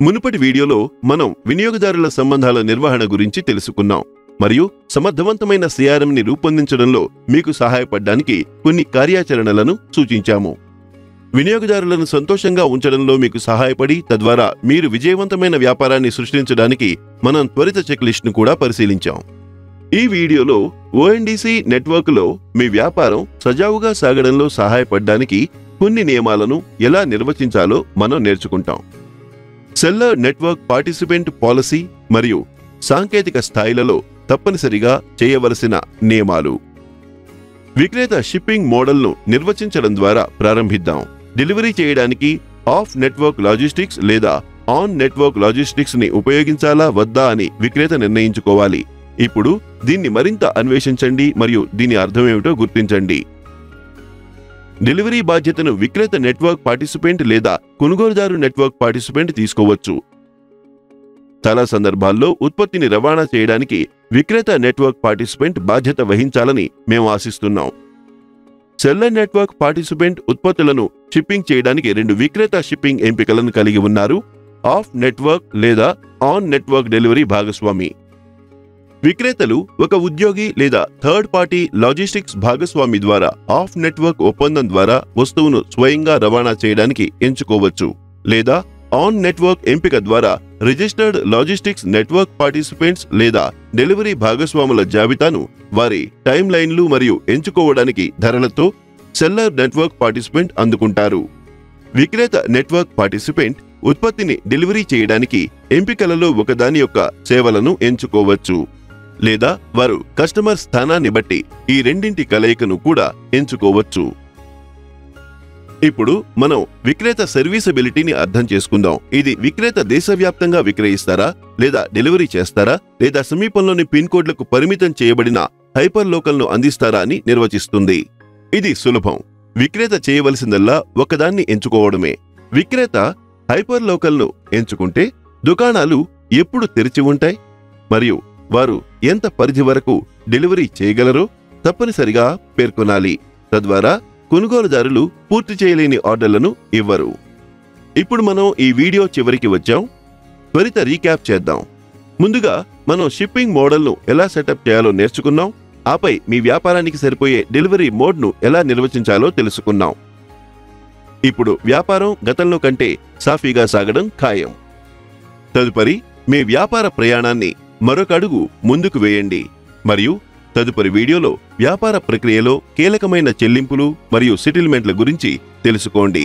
మునుపటి వీడియోలో మనం వినియోగదారుల సంబంధాల నిర్వహణ గురించి తెలుసుకున్నాం మరియు సమర్థవంతమైన సిఆర్ఎంని రూపొందించడంలో మీకు సహాయపడడానికి కొన్ని కార్యాచరణలను సూచించాము. వినియోగదారులను సంతోషంగా ఉంచడంలో మీకు సహాయపడి తద్వారా మీరు విజయవంతమైన వ్యాపారాన్ని సృష్టించడానికి మనం త్వరిత చెక్ లిస్ట్ను కూడా పరిశీలించాం. ఈ వీడియోలో ONDC నెట్వర్క్లో మీ వ్యాపారం సజావుగా సాగడంలో సహాయపడడానికి కొన్ని నియమాలను ఎలా నిర్వచించాలో మనం నేర్చుకుంటాం. సెల్లర్ నెట్వర్క్ పార్టిసిపెంట్ పాలసీ మరియు సాంకేతిక స్థాయిలలో తప్పనిసరిగా చేయవలసిన నియమాలు. విక్రేత షిప్పింగ్ మోడల్ను నిర్వచించడం ద్వారా ప్రారంభిద్దాం. డెలివరీ చేయడానికి ఆఫ్ నెట్వర్క్ లాజిస్టిక్స్ లేదా ఆన్ నెట్వర్క్ లాజిస్టిక్స్ ని ఉపయోగించాలా వద్దా అని విక్రేత నిర్ణయించుకోవాలి. ఇప్పుడు దీన్ని మరింత అన్వేషించండి మరియు దీని అర్థమేమిటో గుర్తించండి. డెలివరీ బాధ్యతను విక్రేత నెట్వర్క్ పార్టిసిపెంట్ లేదా కొనుగోలుదారు నెట్వర్క్ పార్టిసిపెంట్ తీసుకోవచ్చు. చాలా సందర్భాల్లో ఉత్పత్తిని రవాణా చేయడానికి విక్రేత నెట్వర్క్ పార్టిసిపెంట్ బాధ్యత వహించాలని మేము ఆశిస్తున్నాం. సెల్లర్ నెట్వర్క్ పార్టిసిపెంట్ ఉత్పత్తులను షిప్పింగ్ చేయడానికి 2 విక్రేత షిప్పింగ్ ఎంపికలను కలిగి ఉన్నారు: ఆఫ్ నెట్వర్క్ లేదా ఆన్ నెట్వర్క్ డెలివరీ భాగస్వామి. విక్రేతలు ఒక ఉద్యోగి లేదా థర్డ్ పార్టీ లాజిస్టిక్స్ భాగస్వామి ద్వారా ఆఫ్ నెట్వర్క్ ఒప్పందం ద్వారా వస్తువును స్వయంగా రవాణా చేయడానికి ఎంచుకోవచ్చు, లేదా ఆన్ నెట్వర్క్ ఎంపిక ద్వారా రిజిస్టర్డ్ లాజిస్టిక్స్ నెట్వర్క్ పార్టిసిపెంట్స్ లేదా డెలివరీ భాగస్వాముల జాబితాను వారి టైమ్ లైన్లు మరియు ఎంచుకోవడానికి ధరలతో సెల్లర్ నెట్వర్క్ పార్టిసిపెంట్ అందుకుంటారు. విక్రేత నెట్వర్క్ పార్టిసిపెంట్ ఉత్పత్తిని డెలివరీ చేయడానికి ఎంపికలలో ఒకదాని యొక్క సేవలను ఎంచుకోవచ్చు, లేదా వారు కస్టమర్ స్థానాన్ని బట్టి ఈ రెండింటి కలయికను కూడా ఎంచుకోవచ్చు. ఇప్పుడు మనం విక్రేత సర్వీసబిలిటీని అర్థం చేసుకుందాం. ఇది విక్రేత దేశవ్యాప్తంగా విక్రయిస్తారా, లేదా డెలివరీ చేస్తారా, లేదా సమీపంలోని పిన్ కోడ్లకు పరిమితం చేయబడిన హైపర్ లోకల్ను అందిస్తారా అని నిర్వచిస్తుంది. ఇది సులభం. విక్రేత చేయవలసిందల్లా ఒకదాన్ని ఎంచుకోవడమే. విక్రేత హైపర్ లోకల్ను ఎంచుకుంటే దుకాణాలు ఎప్పుడు తెరిచి ఉంటాయి మరియు వారు ఎంత పరిధి వరకు డెలివరీ చేయగలరో తప్పనిసరిగా పేర్కొనాలి. తద్వారా కొనుగోలుదారులు పూర్తి చేయలేని ఆర్డర్లను ఇవ్వరు. ఇప్పుడు మనం ఈ వీడియో చివరికి వచ్చాం. త్వరిత రీక్యాప్ చేద్దాం. ముందుగా మనం షిప్పింగ్ మోడల్ను ఎలా సెటప్ చేయాలో నేర్చుకున్నాం. ఆపై మీ వ్యాపారానికి సరిపోయే డెలివరీ మోడ్ను ఎలా నిర్వచించాలో తెలుసుకున్నాం. ఇప్పుడు వ్యాపారం గతంలో కంటే సాఫీగా సాగడం ఖాయం. తదుపరి మీ వ్యాపార ప్రయాణాన్ని మరొక అడుగు ముందుకు వేయండి మరియు తదుపరి వీడియోలో వ్యాపార ప్రక్రియలో కీలకమైన చెల్లింపులు మరియు సెటిల్మెంట్ల గురించి తెలుసుకోండి.